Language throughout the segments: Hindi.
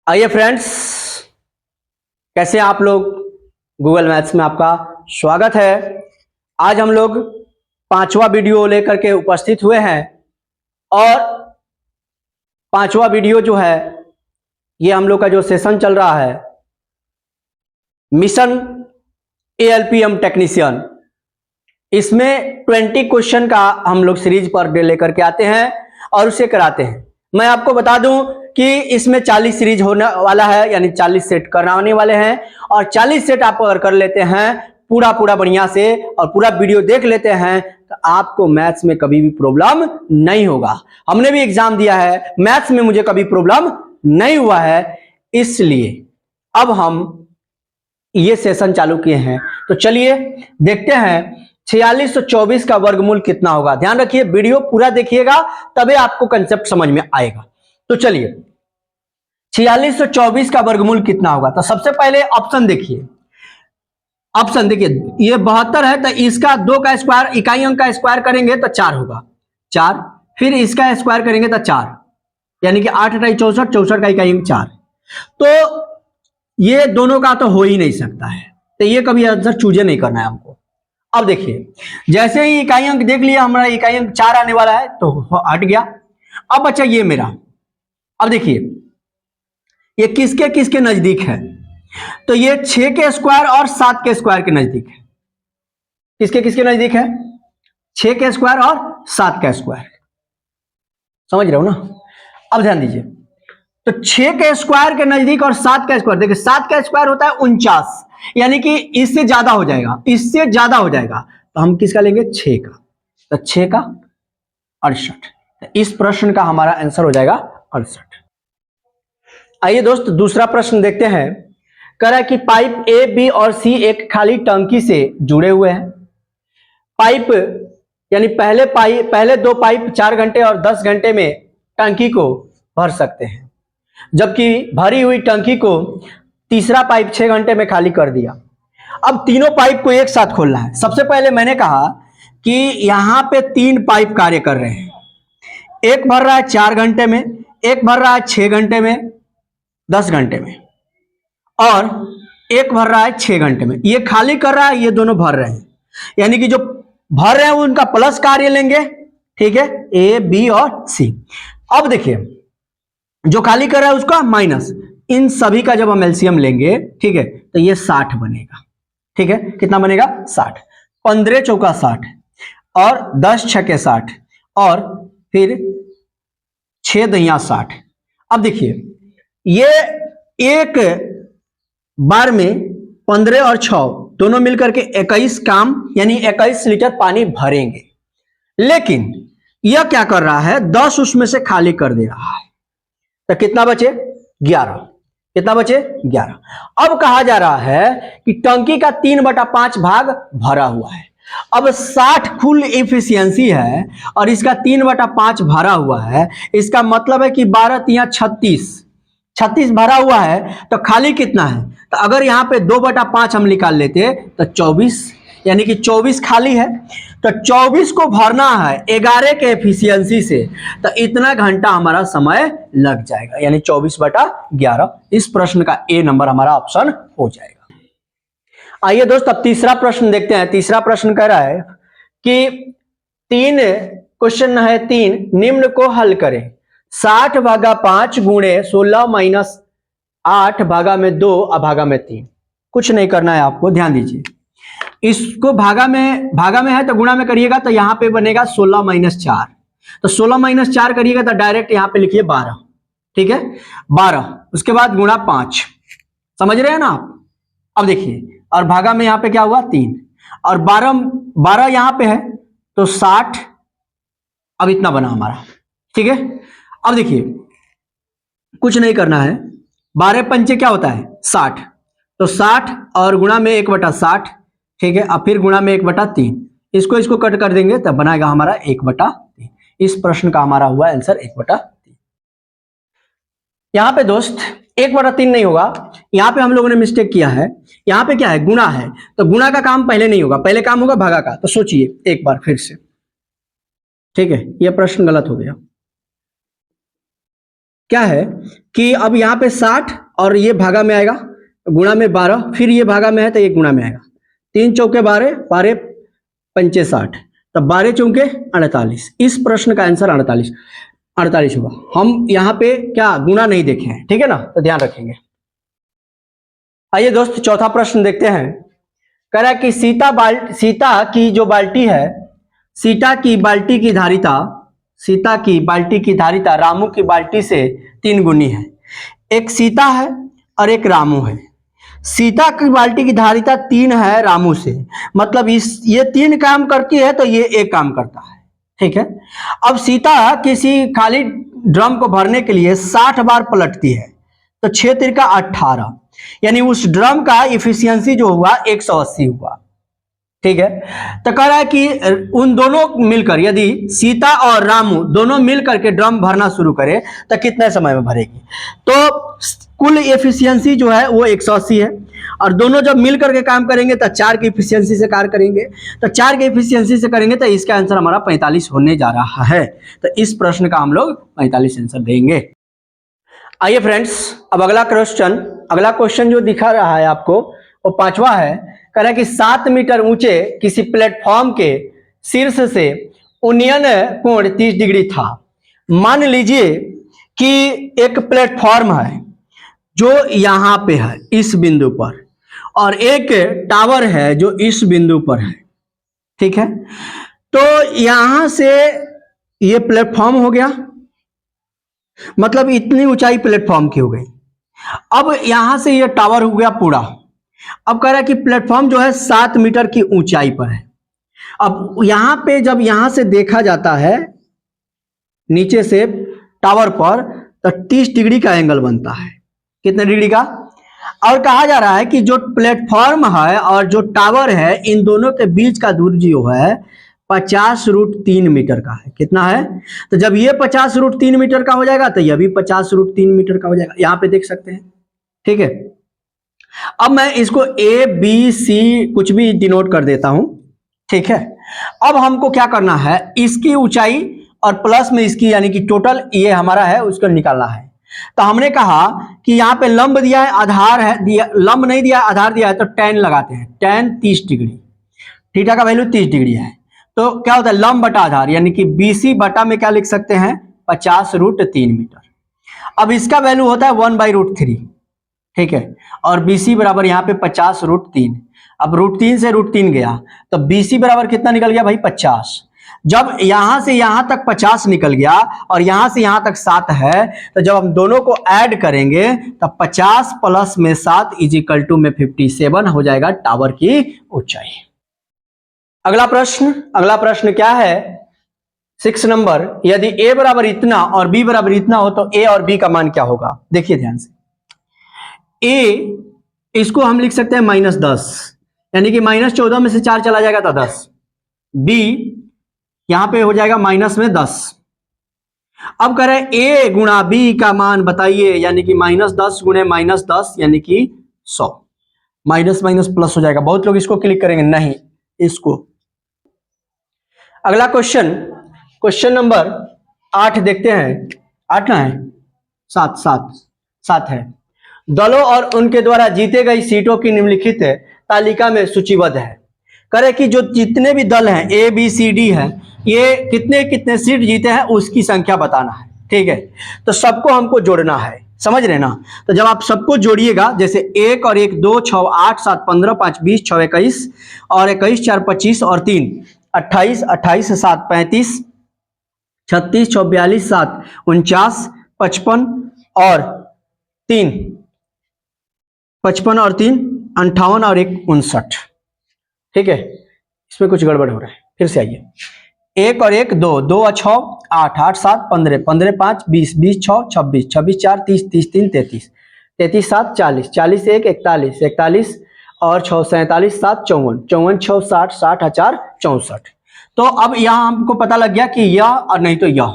आइए फ्रेंड्स, कैसे हैं आप लोग। गूगल मैथ्स में आपका स्वागत है। आज हम लोग 5वां वीडियो लेकर के उपस्थित हुए हैं और 5वां वीडियो जो है ये हम लोग का जो सेशन चल रहा है मिशन एएलपीएम टेक्नीशियन, इसमें 20 क्वेश्चन का हम लोग सीरीज पर डे लेकर के आते हैं और उसे कराते हैं। मैं आपको बता दूं कि इसमें 40 सीरीज होने वाला है, यानी 40 सेट कराने वाले हैं और 40 सेट आप अगर कर लेते हैं पूरा बढ़िया से और पूरा वीडियो देख लेते हैं तो आपको मैथ्स में कभी भी प्रॉब्लम नहीं होगा। हमने भी एग्जाम दिया है, मैथ्स में मुझे कभी प्रॉब्लम नहीं हुआ है, इसलिए अब हम ये सेशन चालू किए हैं। तो चलिए देखते हैं 4624 का वर्गमूल कितना होगा। ध्यान रखिए, वीडियो पूरा देखिएगा तभी आपको कंसेप्ट समझ में आएगा। तो चलिए 4624 का वर्गमूल कितना होगा। तो सबसे पहले ऑप्शन देखिए, ऑप्शन देखिए, ये 72 है तो इसका 2 का स्क्वायर, इकाई अंक का स्क्वायर करेंगे तो 4 होगा, 4। फिर इसका स्क्वायर करेंगे तो 4, यानी कि 8 × 64, 64 का इकाई अंक 4। तो ये दोनों का तो हो ही नहीं सकता है, तो ये कभी आंसर चूजे नहीं करना है हमको। अब देखिए, जैसे ही इकाई अंक देख लिया, हमारा इकाई अंक 4 आने वाला है तो हट गया। अब बचा ये मेरा। अब देखिए ये किसके किसके नजदीक है, तो ये 6 के स्क्वायर और 7 के स्क्वायर के नजदीक है। किसके किसके नजदीक है? 6 के स्क्वायर और 7 का स्क्वायर। समझ रहे हो ना। अब ध्यान दीजिए, तो 6 के स्क्वायर के नजदीक और 7 का स्क्वायर, देखिए 7 का स्क्वायर होता है 49, यानी कि इससे ज्यादा हो जाएगा, इससे ज्यादा हो जाएगा। तो हम किसका लेंगे? 6 का। तो 6 का 68। तो इस प्रश्न का हमारा आंसर हो जाएगा 68। आइए दोस्त दूसरा प्रश्न देखते हैं। कह रहा है कि पाइप ए, बी और सी एक खाली टंकी से जुड़े हुए हैं। पाइप यानी पहले 2 पाइप 4 घंटे और 10 घंटे में टंकी को भर सकते हैं, जबकि भरी हुई टंकी को तीसरा पाइप 6 घंटे में खाली कर दिया। अब तीनों पाइप को एक साथ खोलना है। सबसे पहले मैंने कहा कि यहां पे 3 पाइप कार्य कर रहे हैं, एक भर रहा है 4 घंटे में, एक भर रहा है 6 घंटे में, 10 घंटे में, और एक भर रहा है 6 घंटे में। ये खाली कर रहा है, ये दोनों भर रहे हैं, यानी कि जो भर रहे हैं वो उनका प्लस कार्य लेंगे, ठीक है, ए, बी और सी। अब देखिए जो खाली कर रहा है उसका माइनस, इन सभी का जब हम एलसीएम लेंगे, ठीक है, तो ये 60 बनेगा। ठीक है, कितना बनेगा? 60। 15 चौका 60 और 10 छके 60 और फिर 6 दहिया 60। अब देखिए ये एक बार में 15 और 6 दोनों मिलकर के 21 काम, यानी 21 लीटर पानी भरेंगे। लेकिन यह क्या कर रहा है? 10 उसमें से खाली कर दे रहा है, तो कितना बचे? 11। कितना बचे? 11। अब कहा जा रहा है कि टंकी का 3/5 भाग भरा हुआ है। अब 60 कुल इफिशियंसी है और इसका 3/5 भरा हुआ है, इसका मतलब है कि 12 तिया 36 भरा हुआ है, तो खाली कितना है? तो अगर यहां पे 2/5 हम निकाल लेते तो 24, यानी कि 24 खाली है। तो 24 को भरना है 11 के एफिशिएंसी से, तो इतना घंटा हमारा समय लग जाएगा, यानी 24/11। इस प्रश्न का ए नंबर हमारा ऑप्शन हो जाएगा। आइए दोस्त अब तीसरा प्रश्न देखते हैं। तीसरा प्रश्न कह रहा है कि 3 क्वेश्चन है, 3 निम्न को हल करें। 60/5 गुणे 16 - 8 भागा में 2 अभागा में 3। कुछ नहीं करना है आपको, ध्यान दीजिए। इसको भागा में है तो गुणा में करिएगा, तो यहां पे बनेगा 16 - 4। तो 16 - 4 करिएगा तो डायरेक्ट यहां पे लिखिए 12। ठीक है, 12, उसके बाद गुणा 5। समझ रहे हैं ना आप। अब देखिए, और भागा में यहां पे क्या हुआ? 3 और 12 यहां पे है तो 60। अब इतना बना हमारा, ठीक है। अब देखिए कुछ नहीं करना है, 12 पंचे क्या होता है? 60। तो 60 और गुणा में 1/60, ठीक है, अब फिर गुणा में 1/3। इसको कट कर देंगे तब बनाएगा हमारा 1/3। इस प्रश्न का हमारा हुआ आंसर 1/3। यहां पे दोस्त 1/3 नहीं होगा, यहां पे हम लोगों ने मिस्टेक किया है। यहां पे क्या है? गुणा है, तो गुणा का काम पहले नहीं होगा, पहले काम होगा भागा का। तो सोचिए एक बार फिर से, ठीक है, यह प्रश्न गलत हो गया। क्या है कि अब यहाँ पे 60 और ये भागा में आएगा, गुणा में 12, फिर ये भागा में है तो ये गुणा में आएगा। 3 चौके 12, 12 पंचे 60, तो 12 चौके 48। इस प्रश्न का आंसर 48 होगा। हम यहाँ पे क्या गुणा नहीं देखे हैं, ठीक है ना, तो ध्यान रखेंगे। आइए दोस्त चौथा प्रश्न देखते हैं। कह रहा है कि सीता की जो बाल्टी है, सीता की बाल्टी की धारिता रामू की बाल्टी से 3 गुनी है। एक सीता है और एक रामू है। सीता की बाल्टी की धारिता 3 है रामू से, मतलब ये 3 काम करती है तो ये 1 काम करता है, ठीक है। अब सीता किसी खाली ड्रम को भरने के लिए 60 बार पलटती है, तो 6 तिरका 18, यानी उस ड्रम का इफिशियंसी जो हुआ 180 हुआ, ठीक है। तो कह रहा है कि उन दोनों मिलकर, यदि सीता और रामू दोनों मिलकर के ड्रम भरना शुरू करे तो कितने समय में भरेगी। तो कुल एफिशिएंसी जो है वो 180 है, और दोनों जब मिलकर के काम करेंगे तो 4 की एफिशिएंसी से कार्य करेंगे, तो 4 की एफिशिएंसी से करेंगे तो इसका आंसर हमारा 45 होने जा रहा है। तो इस प्रश्न का हम लोग 45 आंसर देंगे। आइए फ्रेंड्स, अब अगला क्वेश्चन जो दिखा रहा है आपको वो 5वां है। कह रहा है कि 7 मीटर ऊंचे किसी प्लेटफॉर्म के शीर्ष से उन्नयन कोण 30 डिग्री था। मान लीजिए कि एक प्लेटफॉर्म है जो यहां पे है इस बिंदु पर, और एक टावर है जो इस बिंदु पर है, ठीक है। तो यहां से ये प्लेटफॉर्म हो गया, मतलब इतनी ऊंचाई प्लेटफॉर्म की हो गई। अब यहां से ये टावर हो गया पूरा। अब कह रहा है कि प्लेटफॉर्म जो है 7 मीटर की ऊंचाई पर है। अब यहां पे जब यहां से देखा जाता है नीचे से टावर पर, तो 30 डिग्री का एंगल बनता है। कितने डिग्री का? और कहा जा रहा है कि जो प्लेटफॉर्म है और जो टावर है, इन दोनों के बीच का दूरी जो है 50√3 मीटर का है। कितना है? तो जब ये 50√3 मीटर का हो जाएगा तो यह भी 50√3 मीटर का हो जाएगा। यहां पे देख सकते हैं, ठीक है। अब मैं इसको ए बी सी कुछ भी डिनोट कर देता हूं, ठीक है। अब हमको क्या करना है, इसकी ऊंचाई और प्लस में इसकी, यानी कि टोटल ये हमारा है, उसको निकालना है। तो हमने कहा कि यहाँ पे लंब दिया है, आधार है, लंब नहीं दिया, आधार दिया है, तो tan लगाते हैं। tan 30 डिग्री, थीटा का वैल्यू 30 डिग्री है, तो क्या होता है लंब बटा आधार, यानी कि BC बटा में क्या लिख सकते हैं 50√3 मीटर। अब इसका वैल्यू होता है 1/√3, ठीक है, और BC बराबर यहाँ पे 50√3। अब √3 से √3 गया तो BC बराबर कितना निकल गया भाई 50। जब यहां से यहां तक 50 निकल गया और यहां से यहां तक 7 है, तो जब हम दोनों को ऐड करेंगे तो 50 प्लस में 7 = में 57 हो जाएगा टावर की ऊंचाई। अगला प्रश्न क्या है, 6 नंबर। यदि A बराबर इतना और B बराबर इतना हो तो A और B का मान क्या होगा। देखिए ध्यान से, A इसको हम लिख सकते हैं -10, यानी कि -14 में से 4 चला जाएगा तो 10। B यहां पे हो जाएगा -10। अब कह रहे हैं A गुणा B का मान बताइए, यानी कि -10 गुणे -10 यानी कि 100। माइनस माइनस प्लस हो जाएगा। बहुत लोग इसको क्लिक करेंगे, नहीं इसको। अगला क्वेश्चन नंबर 8 देखते हैं। 8 ना है, 7 है। दलों और उनके द्वारा जीते गई सीटों की निम्नलिखित तालिका में सूचीबद्ध है। करे कि जो जितने भी दल हैं A B C D हैं, ये कितने सीट जीते हैं उसकी संख्या बताना है, ठीक है। तो सबको हमको जोड़ना है, समझ रहे ना। तो जब आप सबको जोड़िएगा, जैसे 1 और 1 2 6 8 7 15 5 20 6 21 और 21 4 25 और 3 28 28 7 35 36 6 42 7 49 55 और 3 55 और 3 58 और 1 59, ठीक है। इसमें कुछ गड़बड़ हो रहा है, फिर से आइए। 1 और 1 2 2 और 6 8 8 7 15 15 5 20 20 6 26 26 4 30 30 3 33 33 7 40 40 1 41 41 और 6 47 7 54 54 6 60 60 4 64। तो अब यहाँ हमको पता लग गया कि यह और नहीं तो यह,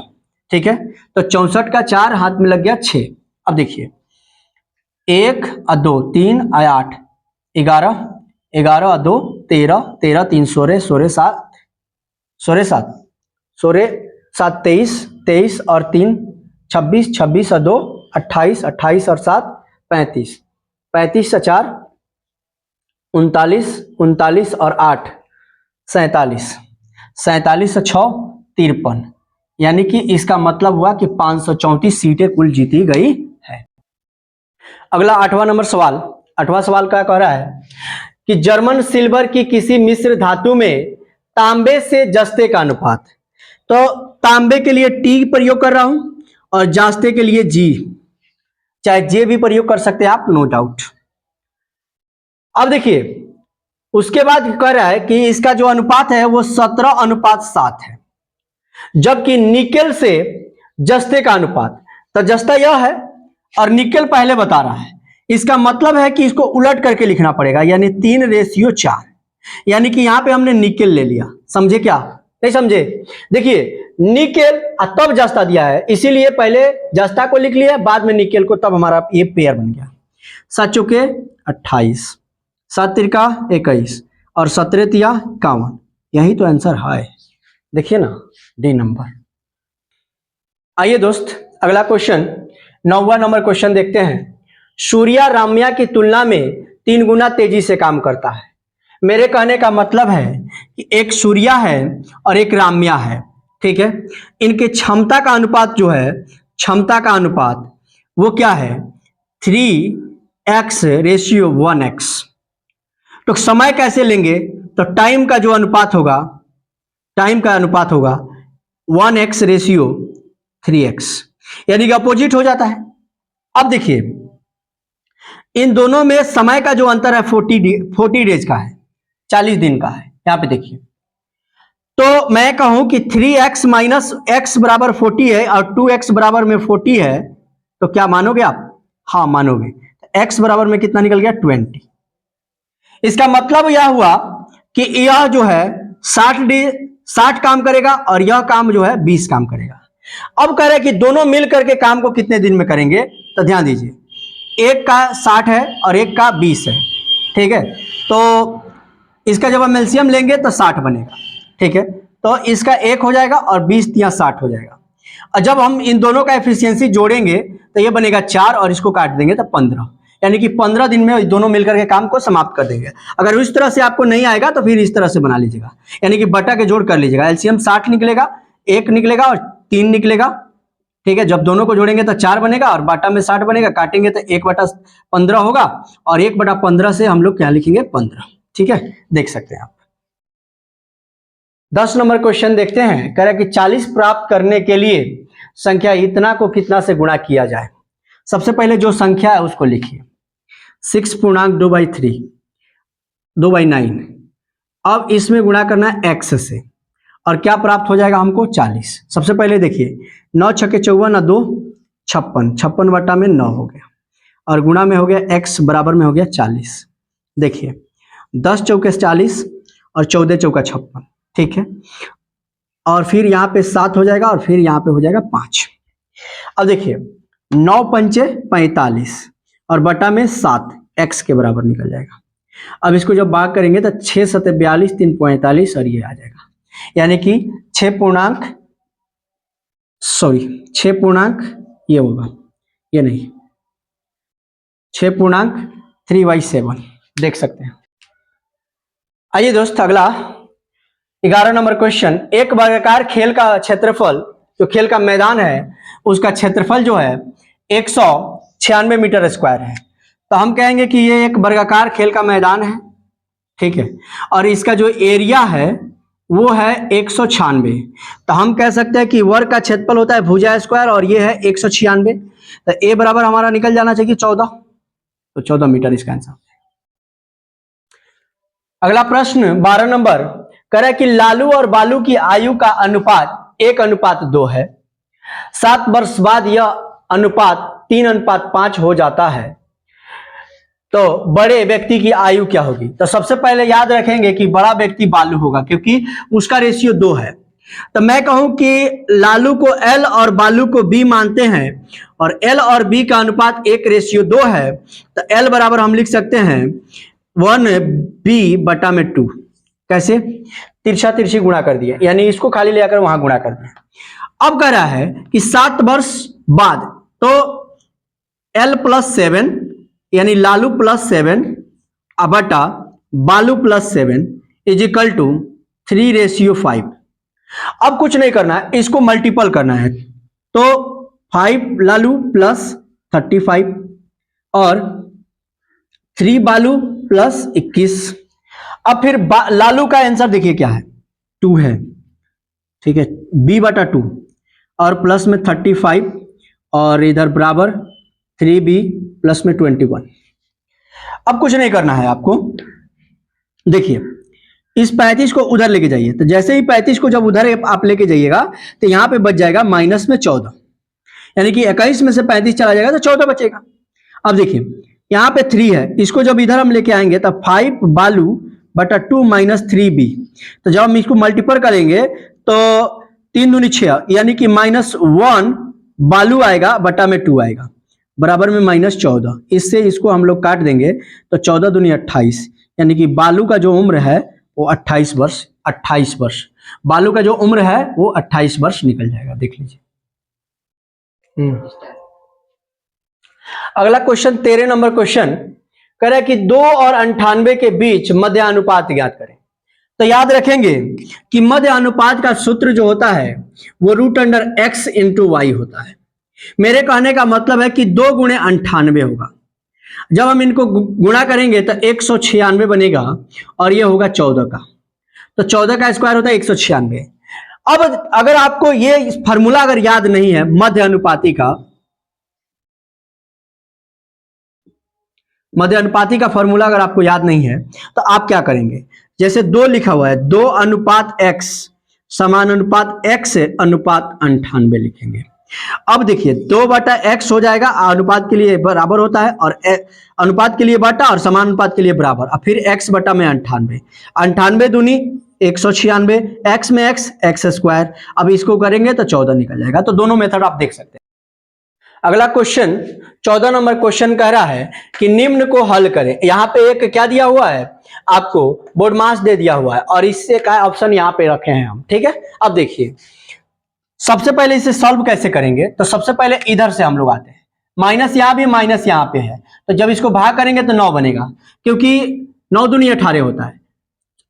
ठीक है। तो 64 का 4 हाथ में लग गया 6। अब देखिए 1 और 2 3 और 8 11 11 और 2 13 13 3 16 16 7 16 7 16 7 23 23 और 3 26, 26 और 2 28, 28 और 7 35, 35 और 4 39, 39 और 8 47, 47 और 6 53, यानी कि इसका मतलब हुआ कि 534 सीटें कुल जीती गई है। अगला 8वां नंबर सवाल, 8वां सवाल क्या कह रहा है कि जर्मन सिल्वर की किसी मिश्र धातु में तांबे से जस्ते का अनुपात, तो तांबे के लिए टी प्रयोग कर रहा हूं और जास्ते के लिए जी, चाहे जे भी प्रयोग कर सकते हैं आप, नो डाउट। अब देखिए उसके बाद कह रहा है कि इसका जो अनुपात है वो 17:7 है, जबकि निकेल से जस्ते का अनुपात, तो जस्ता यह है और निकेल पहले बता रहा है, इसका मतलब है कि इसको उलट करके लिखना पड़ेगा, यानी 3:4, यानी कि यहां पे हमने निकेल ले लिया। समझे क्या? नहीं समझे? देखिए निकेल तब जस्ता दिया है, इसीलिए पहले जस्ता को लिख लिया, बाद में निकेल को, तब हमारा ये पेयर बन गया। 7 चौके 28, 7 तिरका 21 और 17 तिया 51, यही तो आंसर है। देखिए ना, डी नंबर। आइए दोस्त अगला क्वेश्चन, 9वां नंबर क्वेश्चन देखते हैं। सूर्या राम्या की तुलना में 3 गुना तेजी से काम करता है। मेरे कहने का मतलब है कि एक सूर्या है और एक राम्या है, ठीक है। इनके क्षमता का अनुपात जो है, क्षमता का अनुपात वो क्या है, 3x/1x। तो समय कैसे लेंगे, तो टाइम का जो अनुपात होगा, टाइम का अनुपात होगा 1x/3x, यानी कि अपोजिट हो जाता है। अब देखिए इन दोनों में समय का जो अंतर है 40 डेज का है, 40 दिन का है। यहां पे देखिए, तो मैं कहूं कि 3x - x बराबर 40 है और 2x बराबर में 40 है, तो क्या मानोगे आप? हाँ मानोगे। x बराबर में कितना निकल गया? 20। इसका मतलब यह हुआ कि यह जो है 60 काम करेगा और यह काम जो है 20 काम करेगा। अब कह रहे हैं कि दोनों मिल करके काम को कितने दिन में करेंगे, तो ध्यान दीजिए, एक का 60 है और एक का 20 है, ठीक है। तो इसका जब हम एलसीएम लेंगे तो 60 बनेगा, ठीक है। तो इसका 1 हो जाएगा और 20 तिया 60 हो जाएगा। और जब हम इन दोनों का एफिशिएंसी जोड़ेंगे तो ये बनेगा 4 और इसको काट देंगे तो 15, यानी कि 15 दिन में दोनों मिलकर के काम को समाप्त कर देंगे। अगर इस तरह से आपको नहीं आएगा तो फिर इस तरह से बना लीजिएगा, यानी कि बटा के जोड़ कर लीजिएगा। एलसीएम 60 निकलेगा, 1 निकलेगा और 3 निकलेगा, ठीक है। जब दोनों को जोड़ेंगे तो 4 बनेगा और बाटा में 60 बनेगा, काटेंगे तो 1/15 होगा और 1/15 से हम लोग क्या लिखेंगे? 15, ठीक है। देख सकते हैं आप। 10 नंबर क्वेश्चन देखते हैं। कह रहा है कि 40 प्राप्त करने के लिए संख्या इतना को कितना से गुणा किया जाए। सबसे पहले जो संख्या है उसको लिखिए, 6.2/3, 2/9। अब इसमें गुणा करना है x से और क्या प्राप्त हो जाएगा हमको? 40। सबसे पहले देखिए 9 × 6 = 54 और 2 = 56, 56 बटा में 9 हो गया और गुणा में हो गया x बराबर में हो गया 40। देखिए 10 चौके 40 और 14 चौका 56, ठीक है। और फिर यहाँ पे 7 हो जाएगा और फिर यहाँ पे हो जाएगा 5। अब देखिए 9 पंचे 45 और बटा में 7, x के बराबर निकल जाएगा। अब इसको जब भाग करेंगे तो 6 × 7 = 42, 3 × 45 और ये आ जाएगा, यानी कि 6 पूर्णांक ये होगा, ये नहीं, 6.3/7 देख सकते हैं। आइए दोस्त अगला 11 नंबर क्वेश्चन। एक वर्गाकार खेल का क्षेत्रफल, जो खेल का मैदान है उसका क्षेत्रफल जो है 196 मीटर स्क्वायर है। तो हम कहेंगे कि ये एक वर्गाकार खेल का मैदान है, ठीक है, और इसका जो एरिया है वो है 196। तो हम कह सकते हैं कि वर्ग का क्षेत्रफल होता है भुजा स्क्वायर और ये है 196। तो ए बराबर हमारा निकल जाना चाहिए 14, तो 14 मीटर इसका आंसर। अगला प्रश्न 12 नंबर कह रहा है कि लालू और बालू की आयु का अनुपात 1:2 है। 7 वर्ष बाद यह अनुपात 3:5 हो जाता है, तो बड़े व्यक्ति की आयु क्या होगी? तो सबसे पहले याद रखेंगे कि बड़ा व्यक्ति बालू होगा क्योंकि उसका रेशियो 2 है। तो मैं कहूं कि लालू को L और बालू को B मानते हैं और L और B का अनुपात 1:2 है। तो L बराबर हम लिख सकते हैं 1B/2। कैसे? तिरछा तिरछी गुणा कर दिए, यानी इसको खाली ले आकर वहां गुणा कर दिया। अब कह रहा है कि 7 वर्ष बाद, तो L+7 यानी लालू +7 बटा बालू +7 इज इक्वल टू 3:5। अब कुछ नहीं करना है, इसको मल्टीपल करना है, तो 5 लालू +35 और 3 बालू +21। अब फिर लालू का आंसर देखिए क्या है, 2 है, ठीक है, b/2 और प्लस में 35 और इधर बराबर 3b प्लस में 21। अब कुछ नहीं करना है आपको, देखिए इस 35 को उधर लेके जाइए, तो जैसे ही 35 को जब उधर आप लेके जाइएगा तो यहां पे बच जाएगा माइनस में 14, यानी कि 21 में से 35 चला जाएगा तो 14 बचेगा। अब देखिए यहां पे 3 है, इसको जब इधर हम लेके आएंगे तो 5 बालू बटा 2 माइनस 3b, तो जब हम इसको मल्टीपल करेंगे तो 3 दूनी 6, यानी कि -1 बालू आएगा बटा में 2 आएगा, बराबर में -14। इससे इसको हम लोग काट देंगे तो 14 दूनी 28, यानी कि बालू का जो उम्र है वो 28 वर्ष, 28 वर्ष बालू का जो उम्र है वो 28 वर्ष निकल जाएगा, देख लीजिए। अगला क्वेश्चन 13 नंबर क्वेश्चन कह रहा है कि 2 और 98 के बीच मध्य अनुपात ज्ञात करें। तो याद रखेंगे कि मध्य अनुपात का सूत्र जो होता है वो √x × y होता है। मेरे कहने का मतलब है कि 2 × 98 होगा, जब हम इनको गुणा करेंगे तो 196 बनेगा और ये होगा 14 का, तो 14 का स्क्वायर होता है 196। अब अगर आपको ये फार्मूला अगर याद नहीं है मध्य अनुपाती का फार्मूला अगर आपको याद नहीं है तो आप क्या करेंगे, जैसे 2 लिखा हुआ है, 2:x समानुपात x अनुपात 98 लिखेंगे। अब देखिए 2/x हो जाएगा, अनुपात के लिए बराबर होता है, और अनुपात के लिए बटा और समानुपात के लिए बराबर, अब फिर x बटा में 98, 98 दूनी 196, x में x स्क्वायर, अब इसको करेंगे तो 14 निकल जाएगा। तो दोनों मेथड आप देख सकते हैं। अगला क्वेश्चन 14 नंबर क्वेश्चन कह रहा है कि निम्न को हल करें। यहाँ पे एक क्या दिया हुआ है आपको, बोर्ड मास दे दिया हुआ है और इससे का ऑप्शन यहाँ पे रखे हैं हम, ठीक है। अब देखिए सबसे पहले इसे सॉल्व कैसे करेंगे, तो सबसे पहले इधर से हम लोग आते हैं, माइनस यहाँ भी माइनस यहाँ पे है, तो जब इसको भाग करेंगे तो 9 बनेगा, क्योंकि 9 दूनी 18 होता है।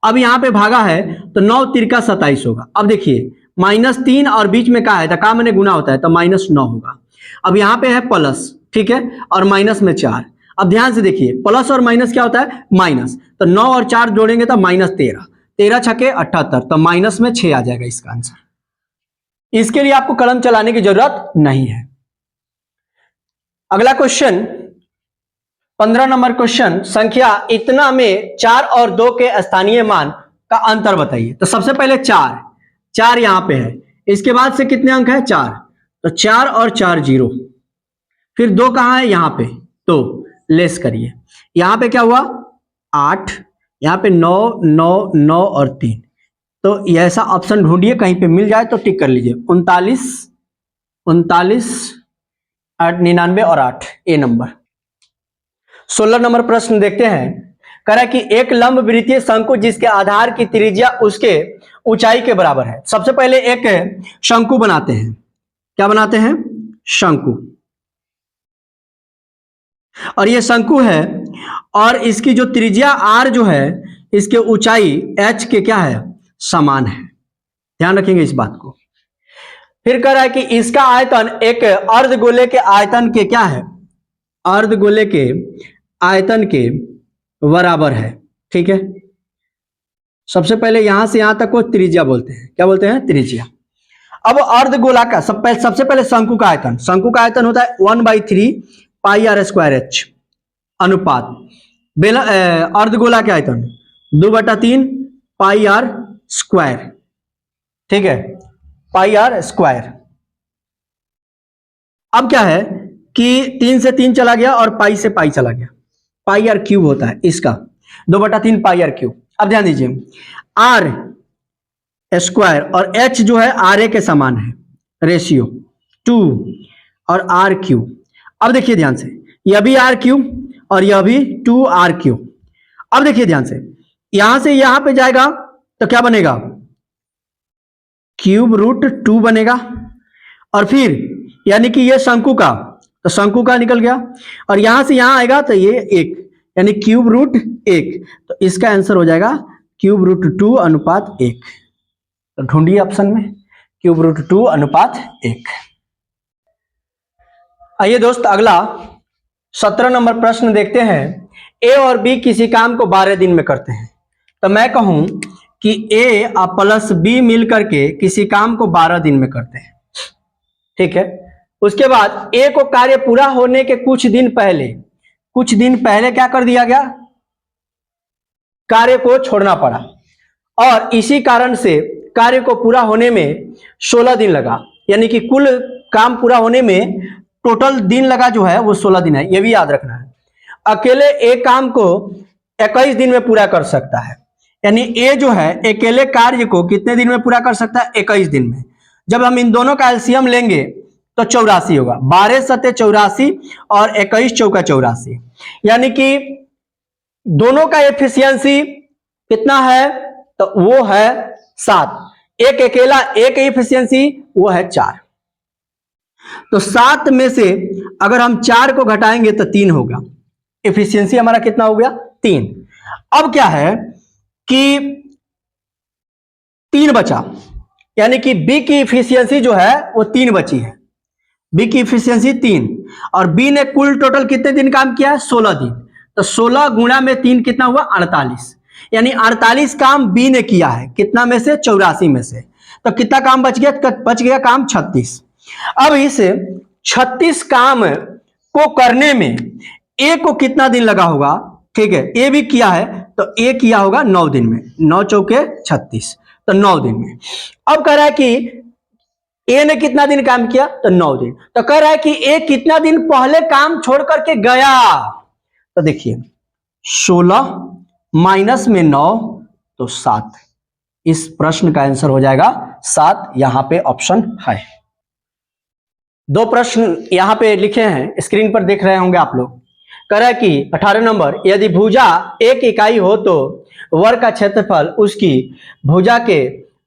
अब यहाँ पे भागा है तो 9 तिरका 27 होगा। अब देखिए -3 और बीच में क्या है, तो का मैंने गुना होता है, तो -9 होगा। अब यहाँ पे है प्लस, ठीक है, और माइनस में 4। अब ध्यान से देखिए प्लस और माइनस क्या होता है, माइनस, तो 9 और 4 जोड़ेंगे तो -13, 13 छके 78, तो माइनस में 6 आ जाएगा इसका आंसर। इसके लिए आपको कलम चलाने की जरूरत नहीं है। अगला क्वेश्चन 15 नंबर क्वेश्चन, संख्या इतना में 4 और 2 के स्थानीय मान का अंतर बताइए। तो सबसे पहले 4 यहां पे है, इसके बाद से कितने अंक है, 4, तो 4 और 4 0, फिर 2 कहां है, यहां पे, तो लेस करिए, यहां पे क्या हुआ 8, यहां पे 9 9 9 और 3, तो ऐसा ऑप्शन ढूंढिए कहीं पे मिल जाए तो टिक कर लीजिए, 39 8 99 और 8, ए नंबर। 16 नंबर प्रश्न देखते हैं, कह रहा है कि एक लंब वृत्तीय शंकु जिसके आधार की त्रिज्या उसके ऊंचाई के बराबर है। सबसे पहले एक शंकु बनाते हैं, क्या बनाते हैं, शंकु, और ये शंकु है और इसकी जो त्रिज्या r जो है इसके ऊंचाई h के क्या है, समान है, ध्यान रखेंगे इस बात को। फिर कह रहा है कि इसका आयतन एक अर्धगोले के आयतन के क्या है, अर्धगोले के आयतन के बराबर है, ठीक है। सबसे पहले यहां से यहां तक को त्रिज्या बोलते हैं, क्या बोलते हैं, त्रिज्या। अब अर्धगोला का सबसे पहले शंकु का आयतन होता है 1/3 πr² h अनुपात अर्धगोला के आयतन 2/3 πr², ठीक है, πr²। अब क्या है कि 3 से 3 चला गया और पाई से पाई चला गया, πr³ होता है इसका 2/3 πr³। अब ध्यान दीजिए r² और h जो है ra के समान है, रेशियो 2 और r³। अब देखिए ध्यान से, यह भी r³ और यह भी 2r³। अब देखिए ध्यान से, यहां से यहां पे जाएगा तो क्या बनेगा, √2 बनेगा, और फिर यानी कि ये शंकु का, तो शंकु का निकल गया, और यहां से यहां आएगा तो ये 1, यानी क्यूब रूट 1, तो इसका आंसर हो जाएगा क्यूब रूट 2 अनुपात 1। तो ढूंढिए ऑप्शन में क्यूब रूट 2 अनुपात 1। आइए दोस्त अगला 17 नंबर प्रश्न देखते हैं। ए और बी किसी काम को 12 दिन में करते हैं, तो मैं कहूं कि ए प्लस बी मिल करके किसी काम को 12 दिन में करते हैं, ठीक है। उसके बाद ए को कार्य पूरा होने के कुछ दिन पहले क्या कर दिया गया, कार्य को छोड़ना पड़ा, और इसी कारण से कार्य को पूरा होने में 16 दिन लगा, यानी कि कुल काम पूरा होने में टोटल दिन लगा जो है वो 16 दिन है, ये भी याद रखना है। अकेले एक काम को 21 दिन में पूरा कर सकता है, यानी ए जो है अकेले कार्य को कितने दिन में पूरा कर सकता है, 21 दिन में। जब हम इन दोनों का एलसीएम लेंगे तो 84 होगा, 12 सत्ते 84 और 21 चौका 84, यानी कि दोनों का एफिशिएंसी कितना है, तो वो है 7। एक अकेला एक एफिशिएंसी वो है 4। तो 7 में से अगर हम 4 को घटाएंगे तो 3 होगा, एफिशिएंसी हमारा कितना हो गया, 3। अब क्या है कि 3 बचा, यानी कि बी की इफिशियंसी जो है वो 3 बची है, बी की इफिशियंसी 3, और बी ने कुल टोटल कितने दिन काम किया है, 16 दिन। तो 16 गुणा में 3 कितना हुआ, 48, यानी 48 काम बी ने किया है, कितना में से, 84 में से। तो कितना काम बच गया, बच गया काम 36। अब इस 36 काम को करने में ए को कितना दिन लगा होगा, ठीक है, ए भी किया है, तो ए किया होगा 9 दिन में, 9 चौके 36, तो 9 दिन में। अब कह रहा है कि ए ने कितना दिन काम किया, तो 9 दिन। तो कह रहा है कि ए कितना दिन पहले काम छोड़ करके गया, तो देखिए 16 माइनस में 9 तो 7, इस प्रश्न का आंसर हो जाएगा 7, यहां पे ऑप्शन है। दो प्रश्न यहां पे लिखे हैं, स्क्रीन पर देख रहे होंगे आप लोग। कह रहा है कि 18 नंबर, यदि भुजा एक इकाई हो तो वर्ग का क्षेत्रफल उसकी भुजा के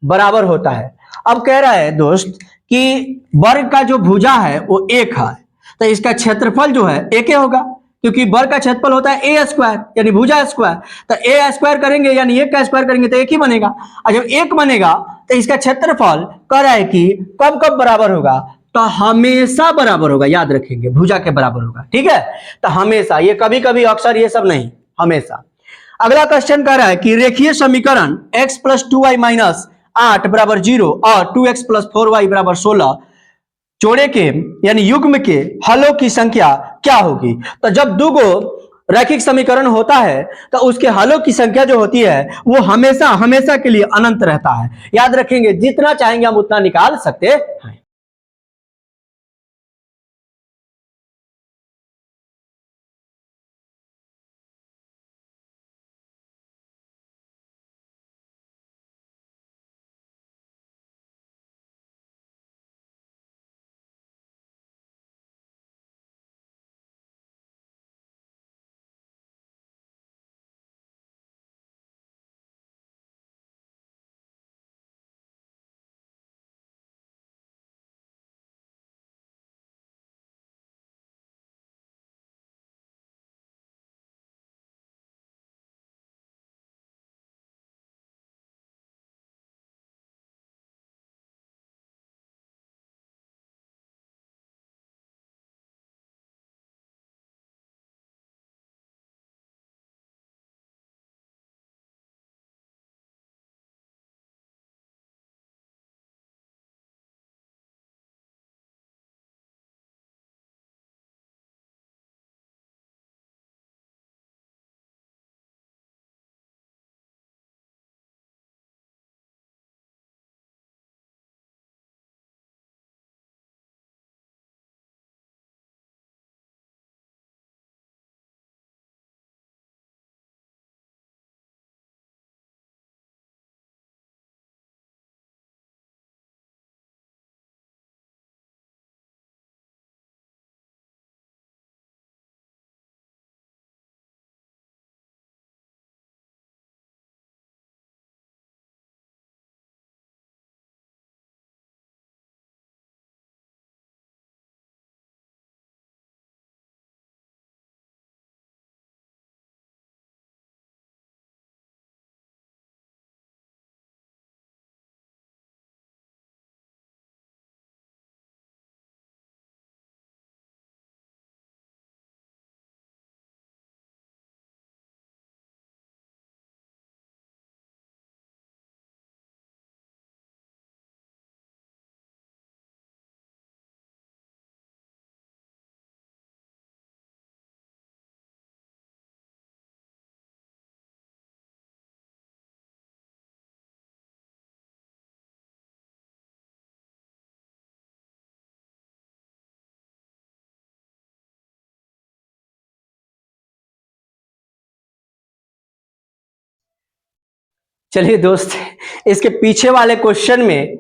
बराबर होता है। अब कह रहा है दोस्त कि वर्ग का जो भुजा है वो 1 है, तो इसका क्षेत्रफल जो है 1 होगा, क्योंकि वर्ग का क्षेत्रफल होता है ए स्क्वायर, यानी भुजा स्क्वायर। तो ए स्क्वायर करेंगे यानी 1 का स्क्वायर करेंगे तो 1 ही बनेगा, और जब 1 बनेगा तो इसका क्षेत्रफल कह रहा है कि कब कब बराबर होगा, तो हमेशा बराबर होगा, याद रखेंगे भुजा के बराबर होगा, ठीक है। तो हमेशा, ये कभी कभी अक्सर ये सब नहीं, हमेशा। अगला क्वेश्चन कह रहा है कि रेखीय समीकरण x प्लस 2y माइनस 8 बराबर 0 और 2x प्लस 4y बराबर 16 जोड़े के यानी युग्म के हलों की संख्या क्या होगी। तो जब दो गो रैखिक समीकरण होता है तो उसके हलों की संख्या जो होती है वो हमेशा हमेशा के लिए अनंत रहता है, याद रखेंगे, जितना चाहेंगे हम उतना निकाल सकते हैं। चलिए दोस्त, इसके पीछे वाले क्वेश्चन में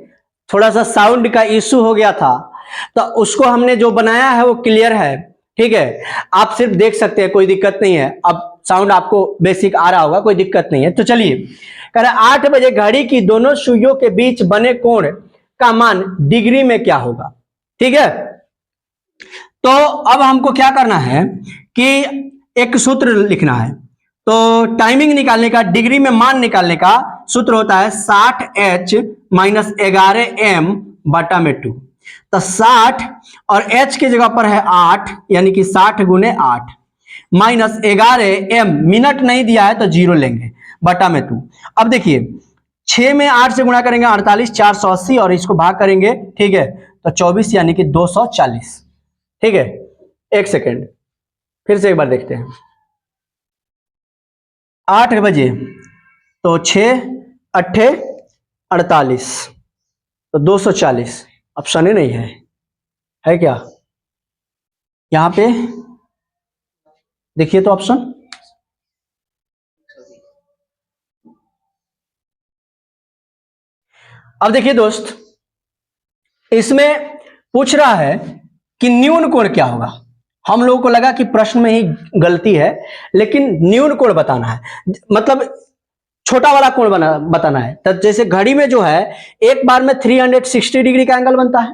थोड़ा सा साउंड का इश्यू हो गया था, तो उसको हमने जो बनाया है वो क्लियर है, ठीक है। आप सिर्फ देख सकते हैं, कोई दिक्कत नहीं है। अब साउंड आपको बेसिक आ रहा होगा, कोई दिक्कत नहीं है। तो चलिए, कह रहे 8 बजे घड़ी की दोनों सुइयों के बीच बने कोण का मान डिग्री में क्या होगा, ठीक है। तो अब हमको क्या करना है कि एक सूत्र लिखना है। तो टाइमिंग निकालने का, डिग्री में मान निकालने का सूत्र होता है 60H माइनस 11M बटा में 2। तो 60 और H की जगह पर है 8, यानी कि 60 गुने 8 माइनस 11M, मिनट नहीं दिया है तो 0 लेंगे, बटा में 2। अब देखिए 6 में 8 से गुणा करेंगे 48, 480 और इसको भाग करेंगे, ठीक है, तो 24 यानी कि 240, ठीक है। एक सेकेंड, फिर से एक बार देखते हैं। 8 बजे तो 6 अट्ठे 48, तो 240, ऑप्शन ही नहीं है क्या? यहां पे देखिए तो ऑप्शन, अब देखिए दोस्त, इसमें पूछ रहा है कि न्यून कोण क्या होगा। हम लोगों को लगा कि प्रश्न में ही गलती है, लेकिन न्यून कोण बताना है, मतलब छोटा वाला कोण बताना है। तो जैसे घड़ी में जो है एक बार में 360 डिग्री का एंगल बनता है,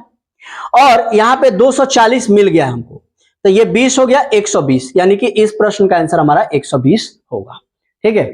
और यहां पे 240 मिल गया हमको, तो ये 20 हो गया 120, यानी कि इस प्रश्न का आंसर हमारा 120 होगा, ठीक है।